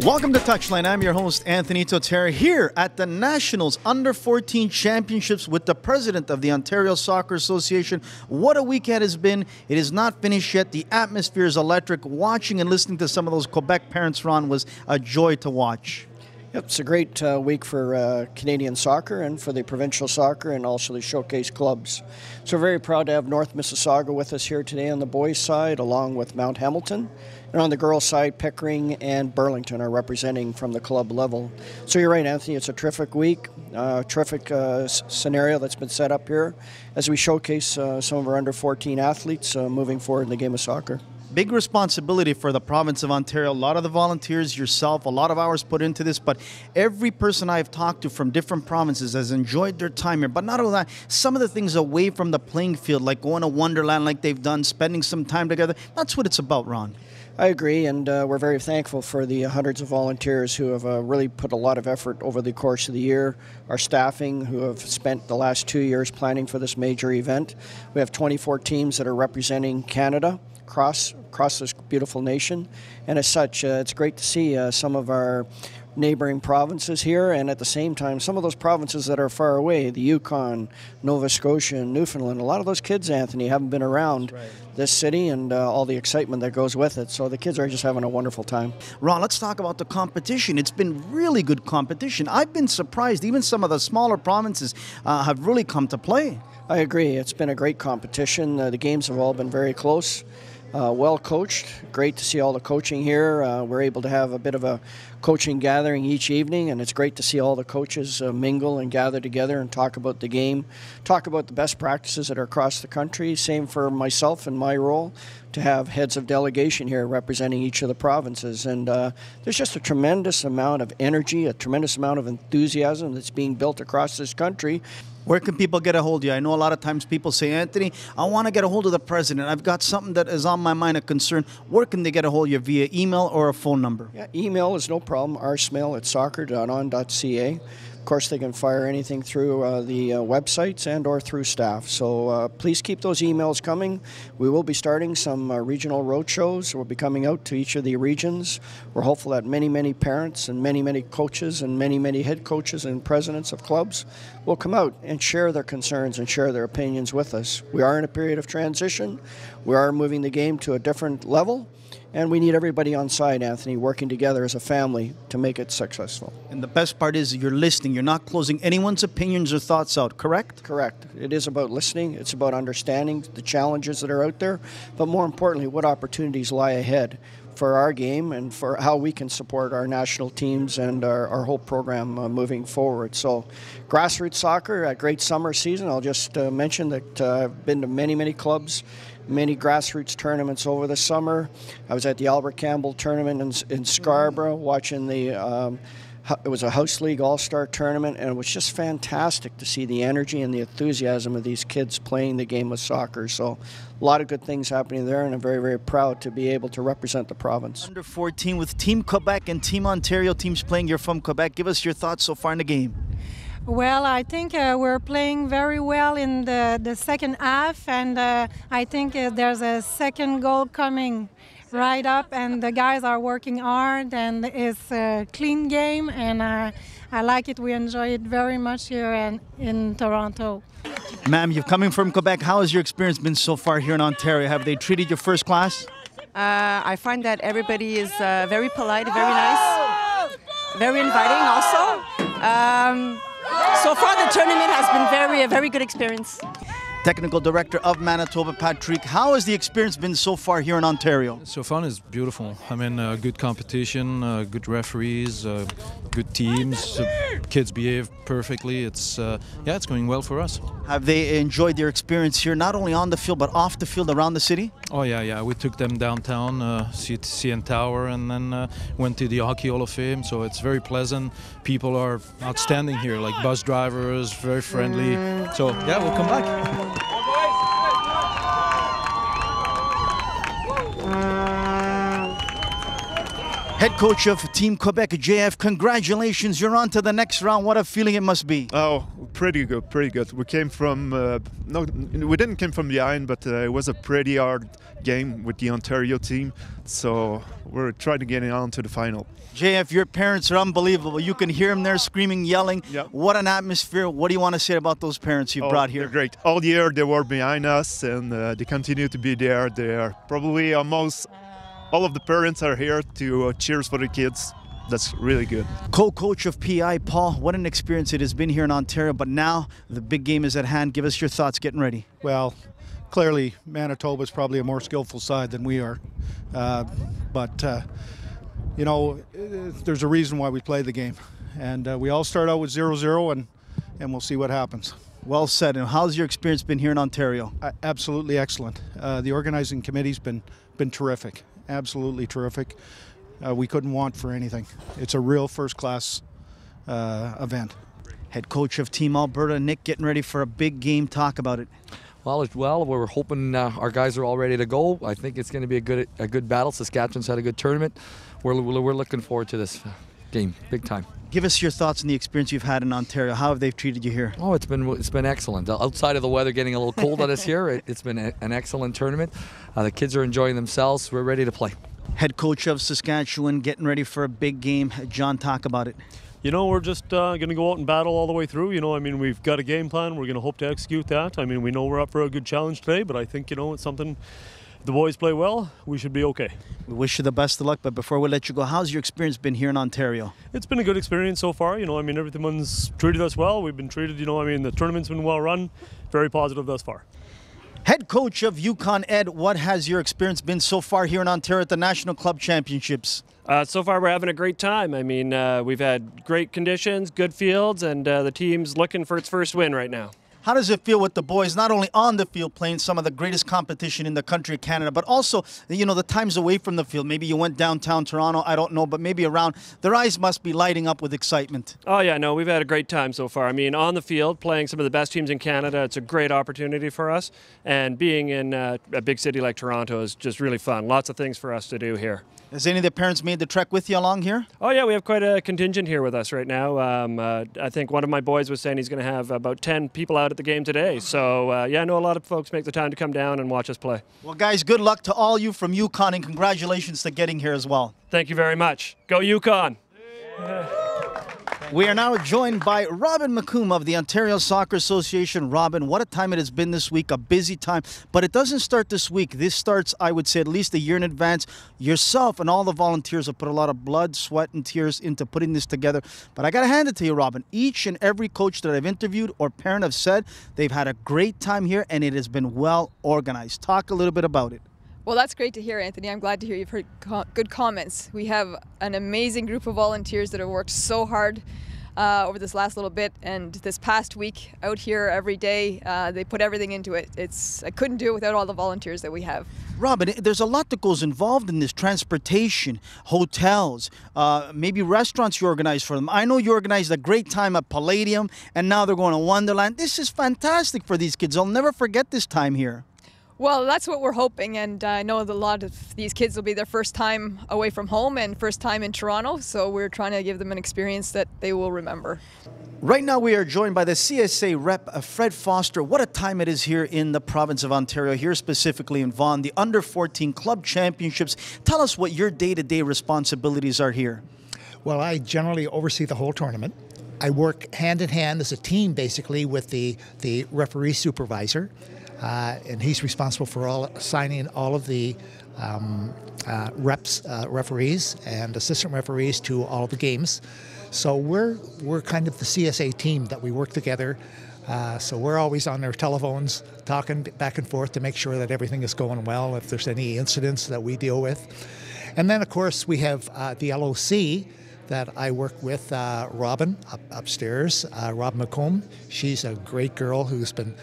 Welcome to Touchline. I'm your host, Anthony Totera, here at the Nationals Under-14 Championships with the president of the Ontario Soccer Association. What a week it has been. It is not finished yet. The atmosphere is electric. Watching and listening to some of those Quebec parents, Ron, was a joy to watch. Yep, it's a great week for Canadian soccer and for the provincial soccer and also the showcase clubs. So we're very proud to have North Mississauga with us here today on the boys' side, along with Mount Hamilton. And on the girls' side, Pickering and Burlington are representing from the club level. So you're right, Anthony, it's a terrific week, terrific scenario that's been set up here as we showcase some of our under-14 athletes moving forward in the game of soccer. Big responsibility for the province of Ontario. A lot of the volunteers, yourself, a lot of hours put into this, but every person I've talked to from different provinces has enjoyed their time here. But not only that, some of the things away from the playing field, like going to Wonderland like they've done, spending some time together, that's what it's about, Ron. I agree, and we're very thankful for the hundreds of volunteers who have really put a lot of effort over the course of the year. Our staffing, who have spent the last 2 years planning for this major event. We have 24 teams that are representing Canada across this beautiful nation, and as such, it's great to see some of our neighboring provinces here, and at the same time, some of those provinces that are far away, the Yukon, Nova Scotia, and Newfoundland. A lot of those kids, Anthony, haven't been around this city and all the excitement that goes with it. So the kids are just having a wonderful time. Ron, let's talk about the competition. It's been really good competition. I've been surprised. Even some of the smaller provinces have really come to play. I agree. It's been a great competition. The games have all been very close. Well coached. Great to see all the coaching here. We're able to have a bit of a coaching gathering each evening, and it's great to see all the coaches mingle and gather together and talk about the game, talk about the best practices that are across the country. Same for myself and my role, to have heads of delegation here representing each of the provinces. And there's just a tremendous amount of energy, a tremendous amount of enthusiasm that's being built across this country. Where can people get a hold of you? I know a lot of times people say, Anthony, I want to get a hold of the president. I've got something that is on my mind, a concern. Where can they get a hold of you, via email or a phone number? Yeah, email is no problem, rsmale@soccer.on.ca. Of course, they can fire anything through the websites and or through staff. So please keep those emails coming. We will be starting some regional road shows. We'll be coming out to each of the regions. We're hopeful that many parents and many coaches and many head coaches and presidents of clubs will come out and share their concerns and share their opinions with us. We are in a period of transition. We are moving the game to a different level. And we need everybody on side, Anthony, working together as a family to make it successful. And the best part is you're listening. You're not closing anyone's opinions or thoughts out, correct? Correct. It is about listening. It's about understanding the challenges that are out there, but more importantly, what opportunities lie ahead for our game and for how we can support our national teams and our whole program moving forward. So grassroots soccer, a great summer season. I'll just mention that I've been to many clubs, many grassroots tournaments over the summer. I was at the Albert Campbell tournament in Scarborough watching the it was a House League All-Star tournament, and it was just fantastic to see the energy and the enthusiasm of these kids playing the game of soccer. So a lot of good things happening there, and I'm very proud to be able to represent the province. Under 14 with Team Quebec and Team Ontario teams playing. You're from Quebec. Give us your thoughts so far in the game. Well, I think we're playing very well in the second half, and I think there's a second goal coming right up, and the guys are working hard, and it's a clean game, and I like it. We enjoy it very much here in Toronto. Ma'am, you're coming from Quebec. How has your experience been so far here in Ontario? Have they treated you first class? I find that everybody is very polite, very nice, very inviting also. So far the tournament has been a very good experience. Technical Director of Manitoba, Patrick. How has the experience been so far here in Ontario? So far is beautiful. I mean, good competition, good referees, good teams. Kids behave perfectly. It's it's going well for us. Have they enjoyed their experience here, not only on the field but off the field around the city? Oh yeah. We took them downtown, CN Tower, and then went to the Hockey Hall of Fame. So it's very pleasant. People are outstanding here, like bus drivers, very friendly. So yeah, we'll come back. Head coach of Team Quebec, JF, congratulations. You're on to the next round. What a feeling it must be. Oh, pretty good, pretty good. We came from, no, we didn't come from behind, but it was a pretty hard game with the Ontario team. So we're trying to get on to the final. JF, your parents are unbelievable. You can hear them there screaming, yelling. Yep. What an atmosphere. What do you want to say about those parents you brought here? They're great. All year they were behind us, and they continue to be there. They are probably almost all of the parents are here to cheers for the kids. That's really good. Co-coach of PI, Paul, what an experience it has been here in Ontario, but now the big game is at hand. Give us your thoughts getting ready. Well, clearly Manitoba is probably a more skillful side than we are. You know, there's a reason why we play the game. And we all start out with 0-0, and we'll see what happens. Well said. And how's your experience been here in Ontario? Absolutely excellent. The organizing committee's been terrific. Absolutely terrific. We couldn't want for anything. It's a real first-class event. Head coach of Team Alberta, Nick, getting ready for a big game. Talk about it. Well, we're hoping our guys are all ready to go. I think it's going to be a good battle. Saskatchewan's had a good tournament. We're looking forward to this game, big time. Give us your thoughts on the experience you've had in Ontario. How have they treated you here? Oh, it's been excellent. Outside of the weather getting a little cold on us here, it's been an excellent tournament. The kids are enjoying themselves. We're ready to play. Head coach of Saskatchewan, getting ready for a big game. John, talk about it. You know, we're just going to go out and battle all the way through. You know, I mean, we've got a game plan. We're going to hope to execute that. I mean, we know we're up for a good challenge today, but I think, you know, it's something, the boys play well, we should be okay. We wish you the best of luck, but before we let you go, how's your experience been here in Ontario? It's been a good experience so far. You know, I mean, everyone's treated us well. We've been treated, you know, I mean, the tournament's been well run. Very positive thus far. Head coach of Yukon, Ed, what has your experience been so far here in Ontario at the National Club Championships? So far, we're having a great time. I mean, we've had great conditions, good fields, and the team's looking for its first win right now. How does it feel with the boys, not only on the field playing some of the greatest competition in the country of Canada, but also, you know, the times away from the field? Maybe you went downtown Toronto, I don't know, but maybe around. Their eyes must be lighting up with excitement. Oh, yeah, no, we've had a great time so far. I mean, on the field, playing some of the best teams in Canada, it's a great opportunity for us. And being in a big city like Toronto is just really fun. Lots of things for us to do here. Has any of the parents made the trek with you along here? Oh, yeah, we have quite a contingent here with us right now. I think one of my boys was saying he's going to have about 10 people out at the game today. So, yeah, I know a lot of folks make the time to come down and watch us play. Well, guys, good luck to all you from Yukon, and congratulations to getting here as well. Thank you very much. Go Yukon! We are now joined by Robyn McComb of the Ontario Soccer Association. Robyn, what a time it has been this week, a busy time. But it doesn't start this week. This starts, I would say, at least a year in advance. Yourself and all the volunteers have put a lot of blood, sweat, and tears into putting this together. But I got to hand it to you, Robyn. Each and every coach that I've interviewed or parent have said they've had a great time here, and it has been well organized. Talk a little bit about it. Well, that's great to hear, Anthony. I'm glad to hear you've heard good comments. We have an amazing group of volunteers that have worked so hard over this last little bit, and this past week out here every day, they put everything into it. I couldn't do it without all the volunteers that we have. Robyn, there's a lot that goes involved in this: transportation, hotels, maybe restaurants you organize for them. I know you organized a great time at Palladium, and now they're going to Wonderland. This is fantastic for these kids. They'll never forget this time here. Well, that's what we're hoping, and I know that a lot of these kids will be their first time away from home and first time in Toronto, so we're trying to give them an experience that they will remember. Right now we are joined by the CSA rep, Fred Foster. What a time it is here in the province of Ontario, here specifically in Vaughan, the Under-14 Club Championships. Tell us what your day-to-day responsibilities are here. Well, I generally oversee the whole tournament. I work hand-in-hand as a team, basically, with the referee supervisor. And he's responsible for assigning all of the referees and assistant referees to all of the games. So we're kind of the CSA team that we work together. So we're always on their telephones, talking back and forth to make sure that everything is going well, if there's any incidents that we deal with. And then, of course, we have the LOC that I work with, Robyn upstairs, Robyn McComb. She's a great girl who's been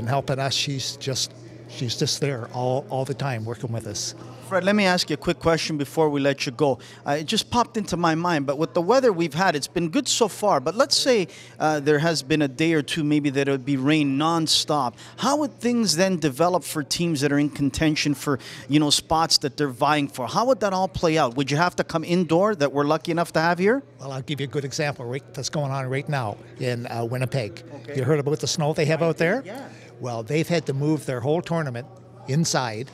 helping us. She's just there all the time working with us. Fred, let me ask you a quick question before we let you go. It just popped into my mind, but with the weather we've had, it's been good so far. But let's say there has been a day or two maybe that it would be rain nonstop. How would things then develop for teams that are in contention for, you know, spots that they're vying for? How would that all play out? Would you have to come indoor that we're lucky enough to have here? Well, I'll give you a good example that's going on right now in Winnipeg. Okay. You heard about the snow they have out there? Yeah. Well, they've had to move their whole tournament inside.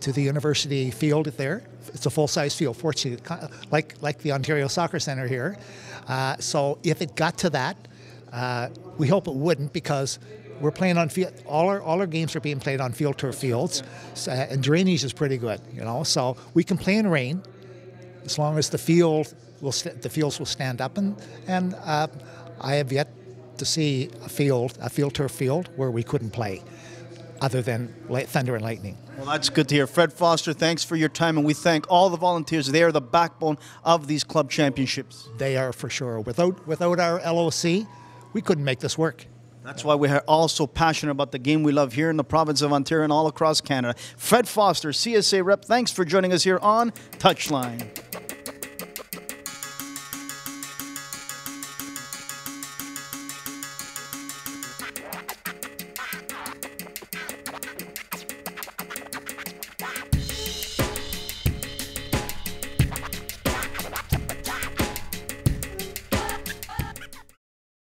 To the university field there. It's a full-size field, fortunately, like the Ontario Soccer Centre here. So if it got to that, we hope it wouldn't, because we're playing on field. All our games are being played on field turf fields, and drainage is pretty good, you know. So we can play in rain as long as the fields will stand up. And I have yet to see a field turf field where we couldn't play, other than thunder and lightning. Well, that's good to hear. Fred Foster, thanks for your time, and we thank all the volunteers. They are the backbone of these club championships. They are, for sure. Without our LOC, we couldn't make this work. That's why we're all so passionate about the game we love here in the province of Ontario and all across Canada. Fred Foster, CSA rep, thanks for joining us here on Touchline.